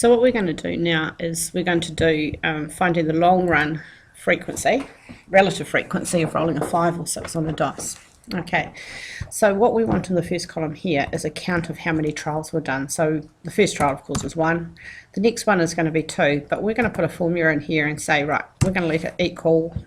So what we're going to do now is we're going to do finding the long run frequency, relative frequency of rolling a 5 or 6 on a dice. Okay, so what we want in the first column here is a count of how many trials were done. So the first trial, of course, was 1. The next one is going to be 2, but we're going to put a formula in here and say, right, we're going to let it equal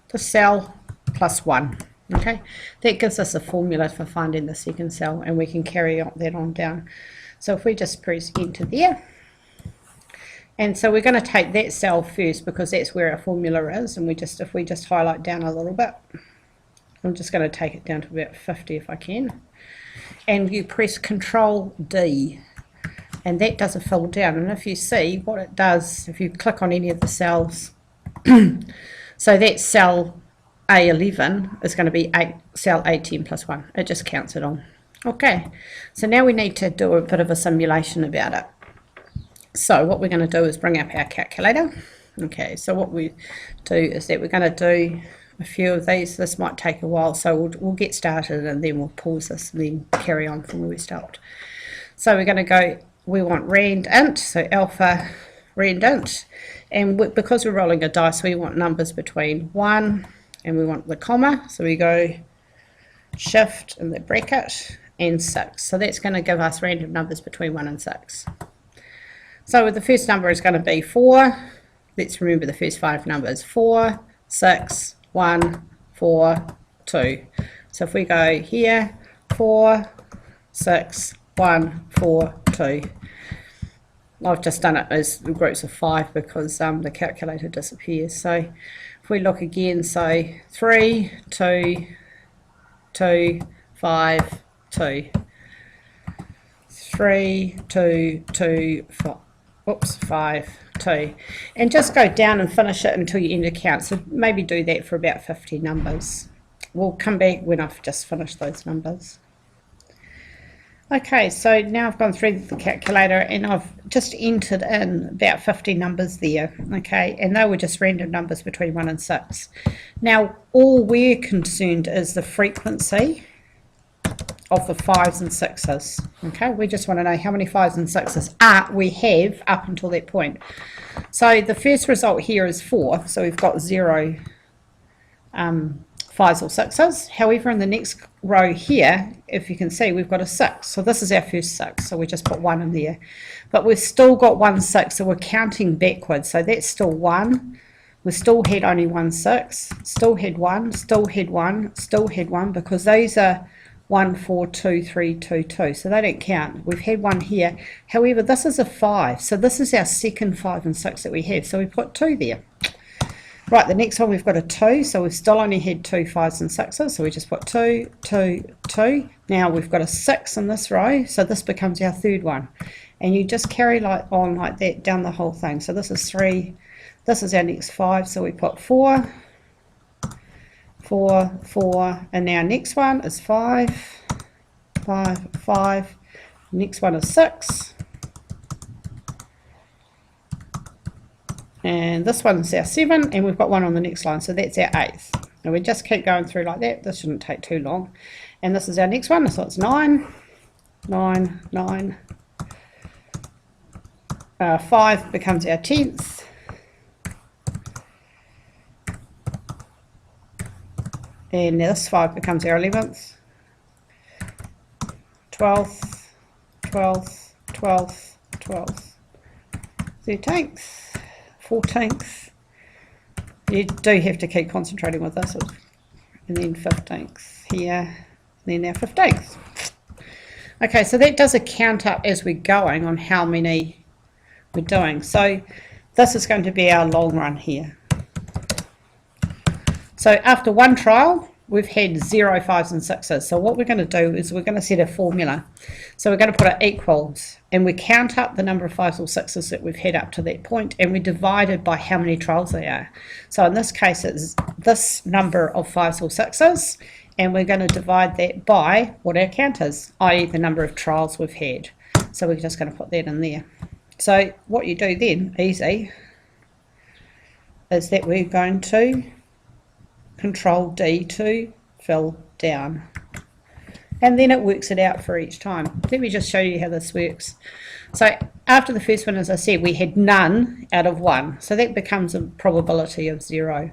the cell plus 1. Okay, that gives us a formula for finding the second cell, and we can carry that on down. So if we just press enter there, and so we're going to take that cell first because that's where our formula is, and if we just highlight down a little bit, I'm just going to take it down to about 50 if I can, and you press Control D, and that does a fill down. And if you see what it does, if you click on any of the cells, so that cell A11 is going to be cell A10 plus 1. It just counts it on. Okay, so now we need to do a bit of a simulation about it. So what we're going to do is bring up our calculator. Okay, so what we do is that we're going to do a few of these. This might take a while, so we'll get started and then we'll pause this and then carry on from where we stopped. So we're going to go, we want rand int, so alpha rand int, and because we're rolling a dice, we want numbers between 1 and we want the comma, so we go shift in the bracket and 6. So that's going to give us random numbers between 1 and 6. So the first number is going to be 4. Let's remember the first 5 numbers: 4, 6, 1, 4, 2. So if we go here, 4, 6, 1, 4, 2. I've just done it as groups of 5 because the calculator disappears. So if we look again, so 3, 2, 2, 5, 2. 3, 2, 2, 4. Oops, 5, 2, and just go down and finish it until you end a count. So maybe do that for about 50 numbers. We'll come back when I've just finished those numbers. Okay, so now I've gone through the calculator and I've just entered in about 50 numbers there. Okay, and they were just random numbers between 1 and 6. Now all we're concerned is the frequency of the 5s and 6s. Okay, we just want to know how many 5s and 6s we have up until that point. So the first result here is 4, so we've got 0 5s or 6s. However, in the next row here, if you can see, we've got a 6. So this is our first 6, so we just put 1 in there. But we've still got 1 6, so we're counting backwards. So that's still 1. We still had only 1 6, still had 1, still had 1, still had 1, because those are 1, 4, 2, 3, 2, 2, so they don't count. We've had 1 here. However, this is a 5, so this is our second 5 and 6 that we have, so we put 2 there. Right, the next one we've got a 2, so we've still only had 2 5s and 6s, so we just put 2, 2, 2. Now we've got a 6 in this row, so this becomes our third one. And you just carry on like that down the whole thing. So this is 3, this is our next 5, so we put 4, 4, 4, and now next one is 5, 5, 5, next one is 6, and this one's our 7, and we've got 1 on the next line, so that's our 8th. And we just keep going through like that. This shouldn't take too long. And this is our next one, so it's 9, 9, 9. 5 becomes our 10th. And this 5 becomes our 11th, 12th, 12th, 12th, 12th, 13th, 14th. You do have to keep concentrating with this. And then 15th here, and then our 15th. Okay, so that does a count up as we're going on how many we're doing. So this is going to be our long run here. So after 1 trial, we've had 0 5s and 6s. So what we're going to do is we're going to set a formula. So we're going to put it equals, and we count up the number of 5s or 6s that we've had up to that point, and we divide it by how many trials they are. So in this case, it's this number of 5s or 6s, and we're going to divide that by what our count is, i.e. the number of trials we've had. So we're just going to put that in there. So what you do then, easy, is that we're going to Control D to fill down. and then it works it out for each time. Let me just show you how this works. So after the first one, as I said, we had none out of 1, so that becomes a probability of 0.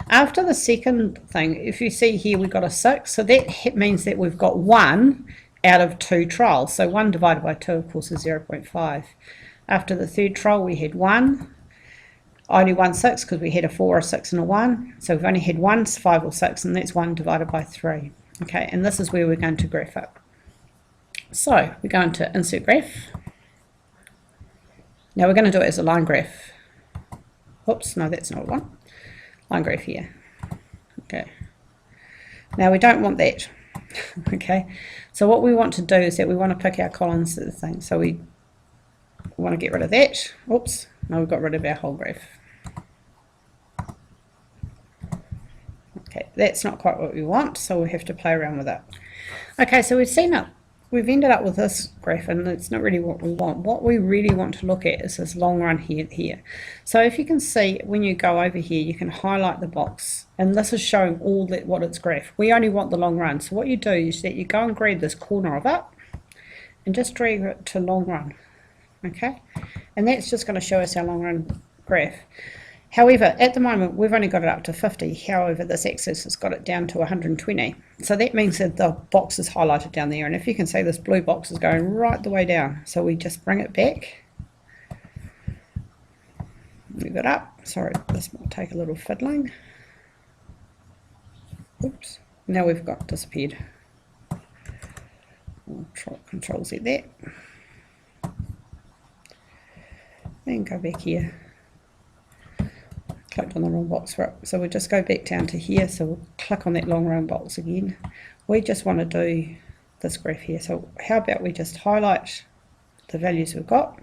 After the second thing, if you see here, we've got a 6, so that means that we've got 1 out of 2 trials. So 1 divided by 2, of course, is 0.5. After the third trial, we had 1. Only 1 6 because we had a 4, a 6 and a 1. So we've only had 1, 5 or 6, and that's 1 divided by 3. Okay, and this is where we're going to graph it. So we're going to insert graph. Now we're going to do it as a line graph. Oops, no, that's not one. Line graph here. Okay. Now we don't want that. Okay. So what we want to do is that we want to pick our columns to the thing. So we want to get rid of that. Oops. No, we've got rid of our whole graph. Okay, that's not quite what we want, so we have to play around with it. Okay, so we've seen it. We've ended up with this graph, and it's not really what we want. What we really want to look at is this long run here. So if you can see, when you go over here, you can highlight the box, and this is showing what it's graph. We only want the long run. So what you do is that you go and grab this corner of it, and just drag it to long run. Okay, and that's just going to show us our long run graph. However, at the moment, we've only got it up to 50. However, this axis has got it down to 120. So that means that the box is highlighted down there. And if you can see, this blue box is going right the way down. So we just bring it back. Move it up. Sorry, this might take a little fiddling. Oops. Now we've got disappeared. I'll try Control Z that. Then go back here. Clicked on the wrong box for it. So we'll just go back down to here. So we'll click on that long run box again. We just want to do this graph here. So how about we just highlight the values we've got,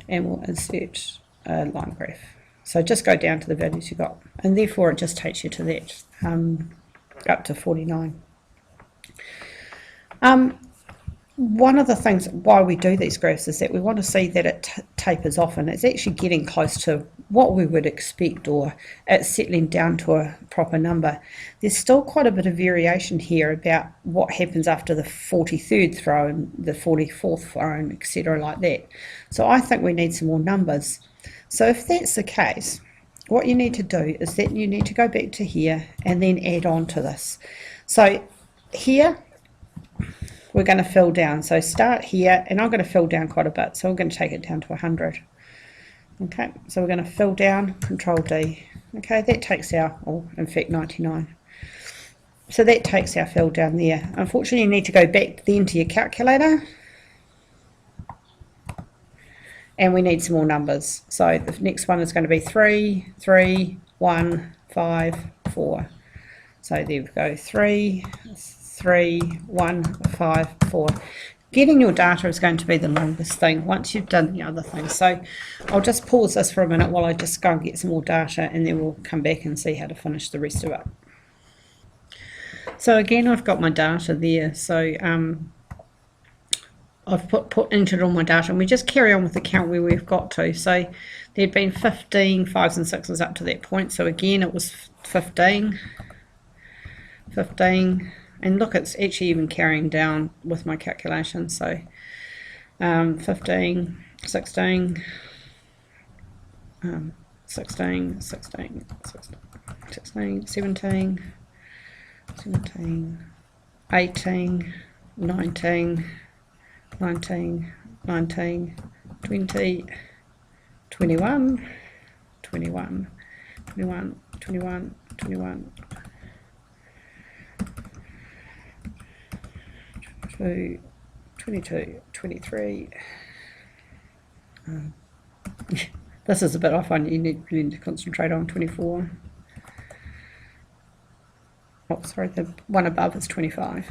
and we'll insert a line graph. So just go down to the values you got, and therefore it just takes you to that up to 49. One of the things why we do these graphs is that we want to see that it tapers off, and it's actually getting close to what we would expect, or it's settling down to a proper number. There's still quite a bit of variation here about what happens after the 43rd throw and the 44th throw, and etc. like that. So I think we need some more numbers. So if that's the case, what you need to do is that you need to go back to here and then add on to this. So here we're going to fill down. So start here, and I'm going to fill down quite a bit. So I'm going to take it down to 100. Okay, so we're going to fill down, Control D. Okay, that takes our, or in fact 99. So that takes our fill down there. Unfortunately, you need to go back then to your calculator. And we need some more numbers. So the next one is going to be 3, 3, 1, 5, 4. So there we go, 3, 3, 1, 5, 4. Getting your data is going to be the longest thing once you've done the other things. So I'll just pause this for a minute while I just go and get some more data, and then we'll come back and see how to finish the rest of it. So again, I've got my data there. So I've entered all my data, and we just carry on with the count where we've got to. So there'd been 15 5s and 6s up to that point. So again, it was 15, 15. And look, it's actually even carrying down with my calculation. So 15, 16, 16, 16, 16, 17, 17, 18, 19, 19, 19, 20, 21, 21, 21, 21, 21, 22, 23. This is a bit off. You really need to concentrate on 24. Oh, sorry, the one above is 25.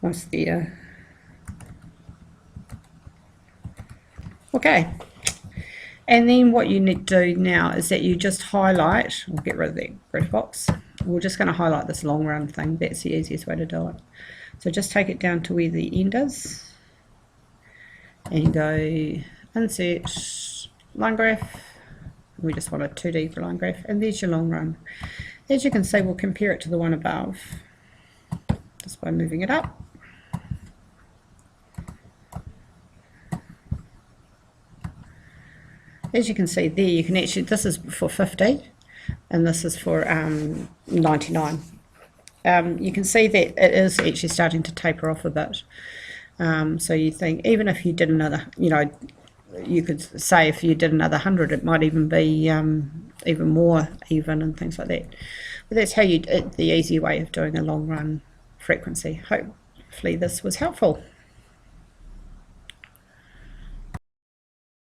What's the Okay, and then what you need to do now is that you just highlight, we'll get rid of the grid box, we're just going to highlight this long run thing. That's the easiest way to do it. So just take it down to where the end is and go insert line graph. We just want a 2D line graph, and there's your long run. As you can see, we'll compare it to the one above just by moving it up. As you can see there, you can actually, this is for 50 and this is for 99. You can see that it is actually starting to taper off a bit. So you think, even if you did another, you know, you could say if you did another 100, it might even be even more even and things like that. But that's how you, the easy way of doing a long run frequency. Hopefully this was helpful.